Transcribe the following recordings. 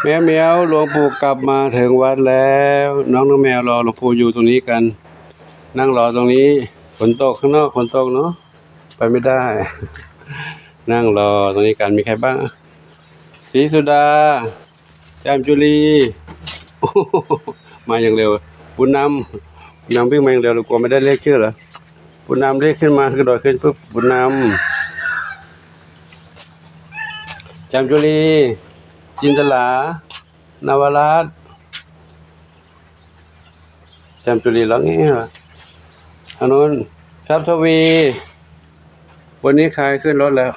แม่แมวหลวงปู่กลับมาถึงวัดแล้วน้องแมวรอหลวงปู่อยู่ตรงนี้กันนั่งรอตรงนี้ฝนตกข้างนอกฝนตกเนาะไปไม่ได้ นั่งรอตรงนี้กันมีใครบ้างศรีสุดาแจ่มจุลีมาอย่างเร็วบุญนำวิ่งมาอย่างเร็วเรากลัวไม่ได้เลขชื่อเหรอบุญนำเลขขึ้นมากระโดดขึ้นปุ๊บบุญนำแจ่มจุลีจินตลานวรัตน์แจ่มจุลีร้องงี้เหรอทางโน้นทรัพย์ทวีวันนี้ใครขึ้นรถแล้ว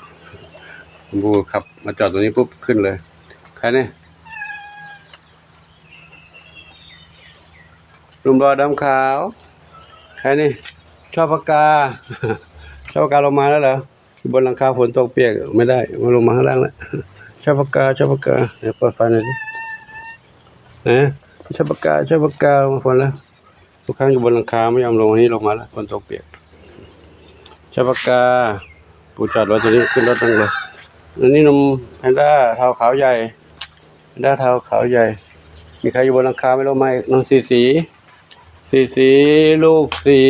บูขับมาจอดตรงนี้ปุ๊บขึ้นเลยใครเนี่ยหนุ่มรอดำขาวใครนี่ชอบปากกาชอบปากกาลงมาแล้วเหรอบนหลังคาฝนตกเปียกไม่ได้มาลงมาข้างล่างแล้วชอบปากกาเดี๋ยวเปิดไฟหน่อยดินะชอบปากกาลงมาฝนแล้วทุกครั้งอยู่บนหลังคาไม่ยอมลงอันนี้ลงมาแล้วฝนตกเปียกชอบปากกาปูจอดรถตัวนี้ขึ้นรถนั่งเลยอันนี้นมแพนด้าเท้าขาวใหญ่แพนด้าเท้าขาวใหญ่มีใครอยู่บนหลังคาไม่รู้ไหมน้องสีลูกสี่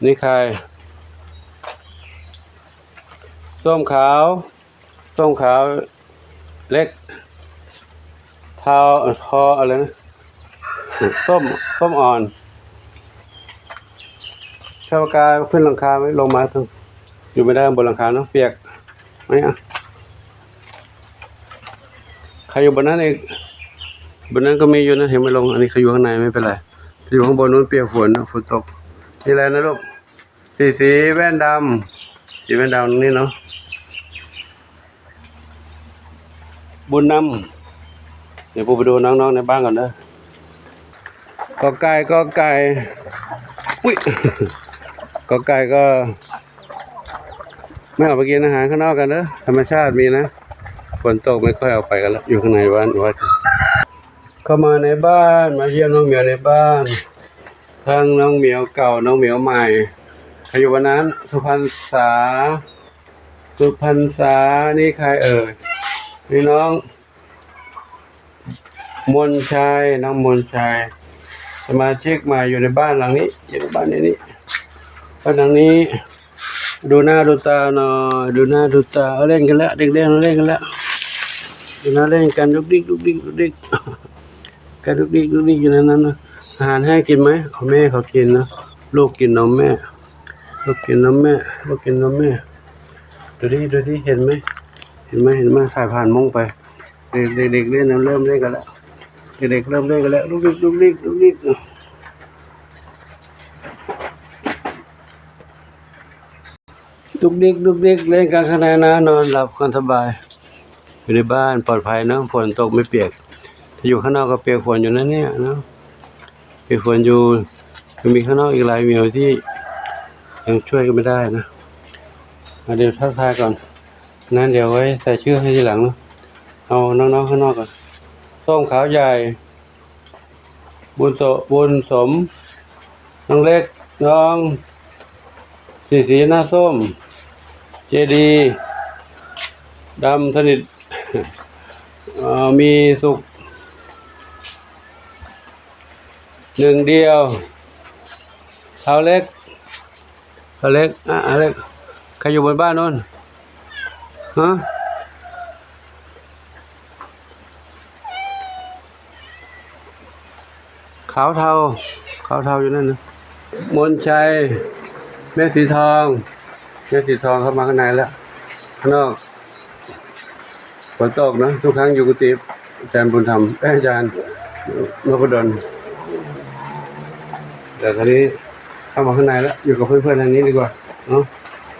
นี่ใครส้มขาวเล็กเท้าคออะไรนะส้มอ่อนชาวกาขึ้นหลังคาไม่ลงมาทั้งอยู่ไม่ได้บนหลังคาเนาะเปียกไหมอ่ะใครอยู่บนนั้นเองบนนั้นก็มีอยู่นะเห็นไม่ลงอันนี้ใครอยู่ข้างในไม่เป็นไรอยู่ข้างบนนู้นเปียกฝนฝนตกนี่อะไรนะลูกสีแว่นดำนี่เนาะบุญนำเดี๋ยวผมไปดูน้องๆในบ้านก่อนนะกอไก่อุ้ยกอไก่ก็ไม่ออกไปกินอาหารข้างนอกกันนะธรรมชาติมีนะฝนตกไม่ค่อยเอาไปกันแล้วอยู่ข้างในวัดเข้ามาในบ้านมาเยี่ยมน้องเหมียวในบ้านทั้งน้องเหมียวเก่าน้องเหมียวใหม่ใครอยู่วันนั้นสุพรรณษานี่ใครนี่น้องมนชัยสมาชิกใหม่อยู่ในบ้านหลังนี้อยู่ในบ้านนี้บ้านหลังนี้ดูหน้าดูตาหน่อยดูหน้าดูตาเล่นกันแล้วเด็กเล่นกันแล้วดูหน้าเล่นกันดุกดิกกันดุกดิกอยู่ในนั้นนะอาหารให้กินไหมเขาแม่เขากินนะลูกกินนมแม่ดูดิเห็นไหมถ่ายผ่านมุ้งไปเด็กเล่นเริ่มเล่นกันแล้วเด็กเริ่มเล่นกันแล้วดุกดิกเล่นกันข้างในนะนอนหลับกันสบายอยู่ในบ้านปลอดภัยนะฝนตกไม่เปียกถ้าอยู่ข้างนอกก็เปียกฝนอยู่นั่นเนี่ยนะเปียกฝนอยู่ยังมีข้างนอกอีกหลายเหมียวที่ยังช่วยกันไม่ได้นะเดี๋ยวทักทายก่อนนั้นเดี๋ยวไว้ใส่ชื่อให้ทีหลังนะเอาน้องๆข้างนอกก่อนส้มขาวใหญ่บุญสมน้องเล็กน้องสีหน้าส้มเจดีดำสนิทมีสุขหนึ่งเดียวเท้าเล็กใครอยู่บนบ้านโน้นฮะขาวเทาอยู่นั่นนะมนชัยแม่สีทองเข้ามาข้างในแล้วข้างนอกฝนตกนะทุกครั้งอยู่กุฏิอาจารย์บุญธรรมอาจารย์นพดลแต่คราวนี้เข้ามาข้างในแล้วอยู่กับเพื่อนๆทางนี้ดีกว่าเนาะ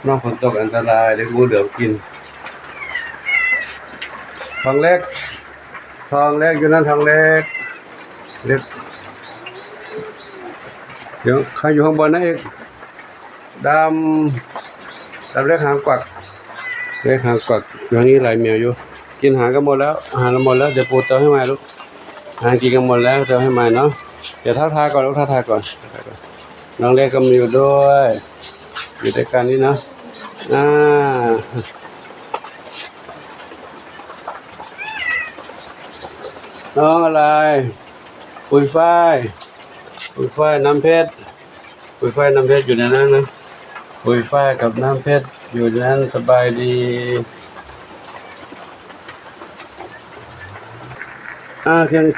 นอกฝนตกอันตรายเดี๋ยวงูเหลือมกินทองเล็กอยู่นั่นทองเล็กเดี๋ยวใครอยู่ข้างบนนะเอกดำเล็กหางกวักอย่างนี้หลายเหมียวอยู่กินอาหารกันหมดแล้วเดี๋ยวปูเติมให้ใหม่ลูกอาหารกินกันหมดแล้วเติมให้ใหม่เนาะเดี๋ยวทักทายก่อนน้องเล็กก็มีอยู่ด้วยอยู่ด้วยกันนี่เนาะ น้องอะไรปุยฝ้ายปุยฝ้ายน้ำเพชรปุยฝ้ายน้ำเพชรอยู่ในนั้นนะปุยฝ้ายกับน้ำเพชรอยู่ในนั้นสบายดี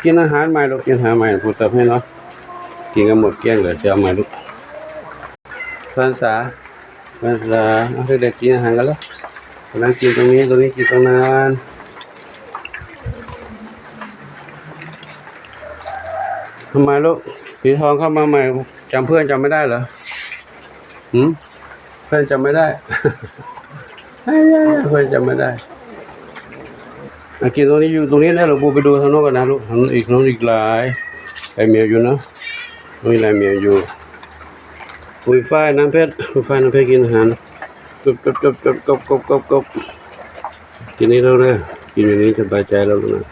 กินอาหารใหม่ลูกกินอาหารใหม่พูดตับให้เนาะกินกันหมดเกลี้ยงเลยจะเอาใหม่ลูกภาษาเด็กๆกินอาหารกันแล้วกำลังกินตรงนี้กินตรงนั้นทำไมลูกสีทองเข้ามาใหม่จำเพื่อนจำไม่ได้เหรอเพื่อนจำไม่ได้ เพื่อนจำไม่ได้กินตรงนี้อยู่ตรงนี้นะหลวงปู่ไปดูทางโน้นกันนะลูกทางโน้นอีกหลายไอเมียอยู่นะมีหลายเมียอยู่ปุยฝ้ายน้ำเพชรปุยฝ้ายน้ำเพชรกินอาหารกบกินนี้แล้วเลยกินอย่างนี้สบายใจแล้วนะ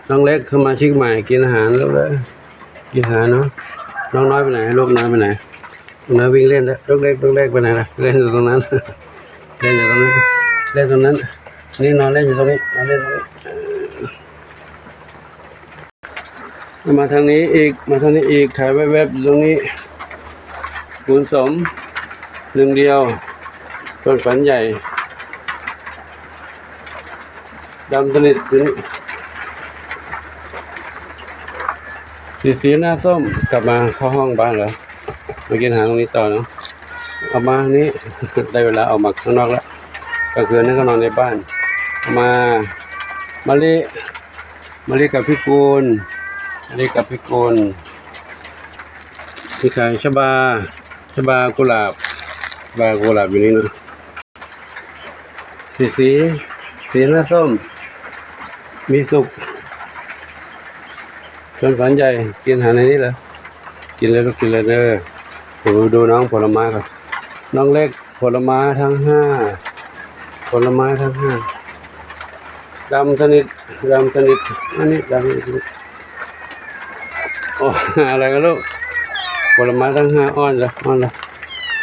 น้องเล็กสมาชิกใหม่กินอาหารแล้วเลยกินอาหารเนาะน้องน้อยไปไหนลูกน้อยไปไหนน้อยวิ่งเล่นแล้วลูกเล็กไปไหนล่ะเล่นอยู่ตรงนั้นเล่นอยู่ตรงนั้นนี่นอนเล่นอยู่ตรงนี้นอนเล่นตรงนี้มาทางนี้อีกถ่ายแวบๆอยู่ตรงนี้บุญสมหนึ่งเดียวต้นฝันใหญ่ดำสนิทสีหน้าส้มกลับมาเข้าห้องบ้านเหรอมากินอาหารตรงนี้ต่อเนาะเอามานี้ ได้เวลาออกมาข้างนอกแล้วกลางคืนนั่นก็นอนในบ้านมาลีกับพี่กูลพี่ชายชบากุหลาบอยู่นี่นะสีหน้าส้มมีสุกจนฝันใหญ่กินอาหารในนี้เหรอกินเลยลูกกินเลยเด้อผมดูน้องผลไม้ก่อนน้องเล็กผลไม้ทั้งห้าดำสนิทอันนี้ดำสนิทโอ้อะไรกันลูกผลไม้ทั้งห้าอ้อนเลยอ้อนแล้ว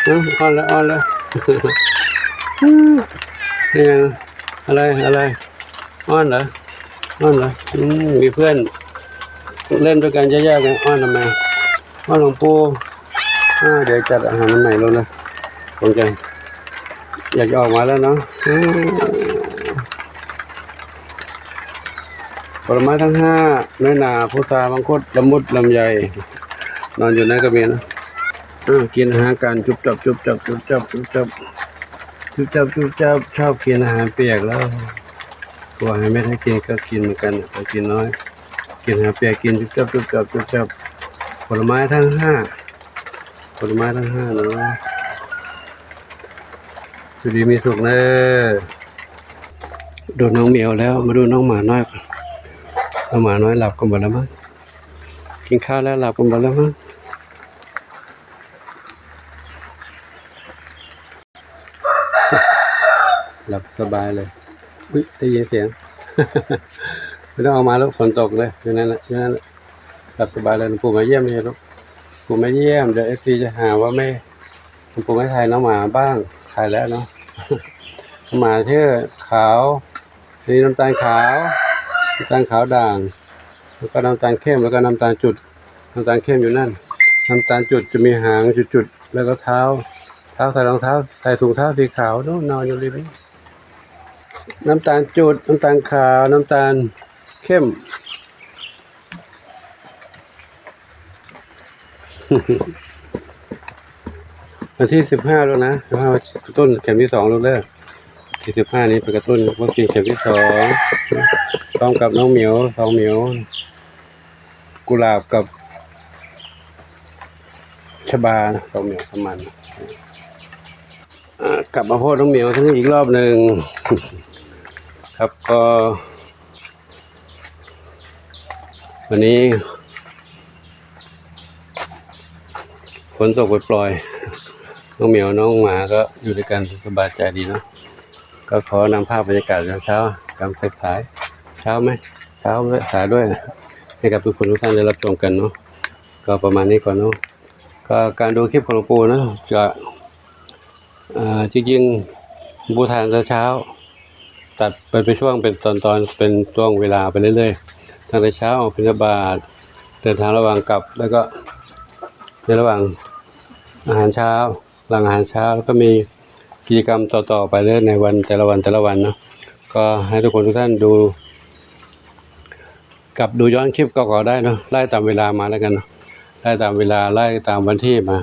นี่อะไรอ้อนเหรอมีเพื่อนเล่นด้วยกันแย่ๆกันอ้อนทำไมอ้อนหลวงปู่เดี๋ยวจัดอาหารใหม่แล้วนะคงจะอยากจะออกมาแล้วเนาะผลไม้ทั้งห้าน้อยหนาพุทรามังคุดละมุดลำไยนอนอยู่ในกระเบียงนะกินอาหารกันจุบจับชอบกินอาหารเปียกแล้วตัวให้ไม่ได้กินก็กินเหมือนกันแต่กินน้อยกินอาหารเปียกกินจุบจับผลไม้ทั้งห้าเนาะสุดีมีสุขนะดูน้องเหมียวแล้วมาดูน้องหมาน้อยน้องหมาน้อยหลับกันหมดแล้วมั้งกินข้าวแล้วหลับกันหมดแล้วมั้งหลับสบายเลยได้ยินเสียง ไม่ต้องออกมาแล้วฝนตกเลยอยู่นั่นแหละหลับสบายเลยปู่มาเยี่ยมเลยลูกปู่มาเยี่ยมเดี๋ยวFCจะหาว่าไม่ปู่ไม่ถ่ายน้องหมาบ้างถ่ายแล้วเนาะ หมาชื่อขาวนี่น้ำตาลขาวด่างแล้วก็น้ำตาลเข้มแล้วก็น้ำตาลจุดน้ำตาลเข้มอยู่นั่นน้ำตาลจุดจะมีหางจุดแล้วก็เท้าใส่รองเท้าใส่ถุงเท้าสีขาวนู่นนอนอยู่ริมน้ำตาลจุดน้ำตาลขาวน้ำตาลเข้ม วันที่15แล้วนะกระตุ้นเข็มที่2แล้วเด้อที่15นี้เป็นกระตุ้นวัคซีนเข็มที่2พร้อมกับน้องเหมียว2เหมียวกุหลาบกับชบา2เหมียวประมาณกลับมาโพสน้องเหมียวทั้งนี้อีกรอบหนึ่ง ครับก็วันนี้ฝนตกปล่อยน้องเหมียวน้องหมาก็อยู่ด้วยกันสบายใจดีเนาะก็ขอนำภาพบรรยากาศเช้ากลางสายเช้าไหมเช้าสายด้วยให้กับทุกคนทุกท่านได้รับชมกันเนาะก็ประมาณนี้ก่อนเนาะก็การดูคลิปของหลวงปู่นะจะจริงๆบูทานเช้าตัดเป็นช่วงเป็นตอนเป็นช่วงเวลาไปเรื่อยๆ ตั้งแต่เช้าออกบิณฑบาตเดินทางระหว่างกลับแล้วก็ในระหว่างอาหารเช้าหลังอาหารเช้าแล้วก็มีกิจกรรมต่อๆไปเรื่อยในวันแต่ละวันเนาะก็ให้ทุกคนทุกท่านดูกลับดูย้อนคลิปเก่าๆได้เนาะไล่ตามเวลามาแล้วกันเนาะไล่ตามเวลาไล่ตามวันที่มา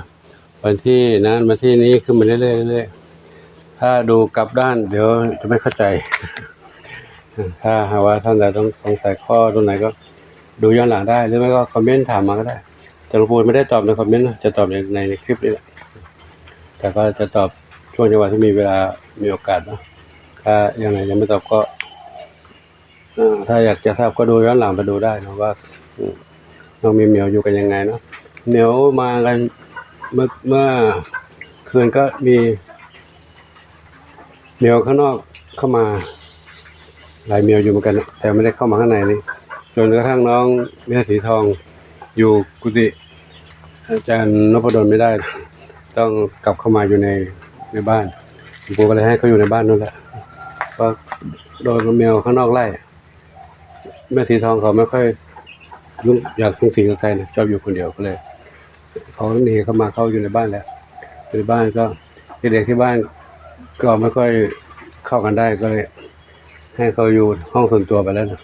วันที่นั้นวันที่นี้ขึ้นมาเรื่อยๆถ้าดูกลับด้านเดี๋ยวจะไม่เข้าใจถ้าหากว่าท่านใดต้องสงสัยข้อตรงไหนก็ดูย้อนหลังได้หรือไม่ก็คอมเมนต์ถามมาก็ได้แต่หลวงปู่ไม่ได้ตอบในคอมเมนต์นะจะตอบในคลิปนี่แหละแต่ก็จะตอบช่วงจังหวะที่มีเวลามีโอกาสเนาะถ้ายังไงยังไม่ตอบก็ถ้าอยากจะทราบก็ดูย้อนหลังไปดูได้นะว่าน้องมีเหมียวอยู่กันยังไงเนาะเหมียวมากันเมื่อคืนก็มีเหมียวข้างนอกเข้ามาหลายเหมียวอยู่เหมือนกันแต่ไม่ได้เข้ามาข้างในนี่จนกระทั่งน้องแม่สีทองอยู่กุฏิอาจารย์นพดลไม่ได้ต้องกลับเข้ามาอยู่ในบ้านหลวงปู่ก็เลยให้เขาอยู่ในบ้านนั่นแหละก็โดนแมวข้างนอกไล่แม่สีทองเขาไม่ค่อยยุ่งอยากยุ่งสิงกับใครนะชอบอยู่คนเดียวก็เลยเขาหนีเข้ามาเข้าอยู่ในบ้านแล้วในบ้านก็เด็กที่บ้านก็ไม่ค่อยเข้ากันได้ก็เลยให้เขาอยู่ห้องส่วนตัวไปแล้วนะ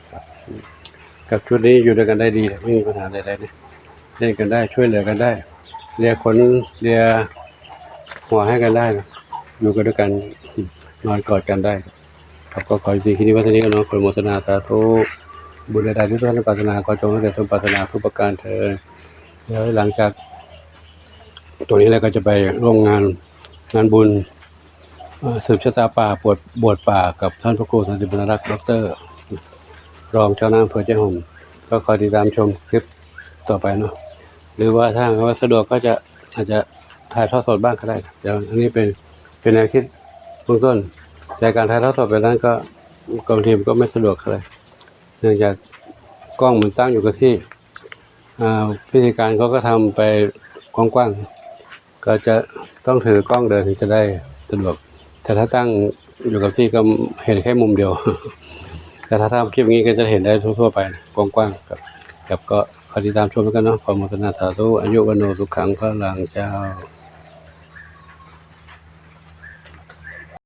กับชุดนี้อยู่ด้วยกันได้ดีไม่มีปัญหาอะไรเลยเล่นกันได้ช่วยเหลือกันได้เลียขนเลียหัวให้กันได้นะอยู่กันด้วยกันนอนกอดกันได้ครับก็ขอสิ่งที่นี้ว่าที่นี้ก็น้องขอโมทนาสาธุบุญใดๆที่ท่านปรารถนาขอจงให้ได้สมปรารถนาทุกประการเถิดแล้วหลังจากตัวนี้เราก็จะไปร่วมงานบุญสืบชะตาป่าบวชป่ากับท่านพระครูสันติบรรลักษ์ดร.รองเจ้าหน้าอำเภอเจ้าห่มก็คอยติดตามชมคลิปต่อไปเนาะหรือว่าถ้าสะดวกก็จะอาจจะถ่ายทอดสดบ้างก็ได้เดี๋ยวอันนี้เป็นแนวคิดเบื้องต้นแต่การถ่ายทอดสดไปนั้นก็บางทีมันก็ไม่สะดวกเลยเนื่องจากกล้องมันตั้งอยู่กับที่พิธีการเขาก็ทำไปกว้างๆก็จะต้องถือกล้องเดินถึงจะได้สะดวกแต่ถ้าตั้งอยู่กับที่ก็เห็นแค่มุมเดียวแต่ถ้าทำคลิปนี้ก็จะเห็นได้ทั่วๆไปกว้างๆกับก็คอยติดตามชมกันเนาะขอโมทนาสาธุอายุวันโนสุขังพระลังเจ้า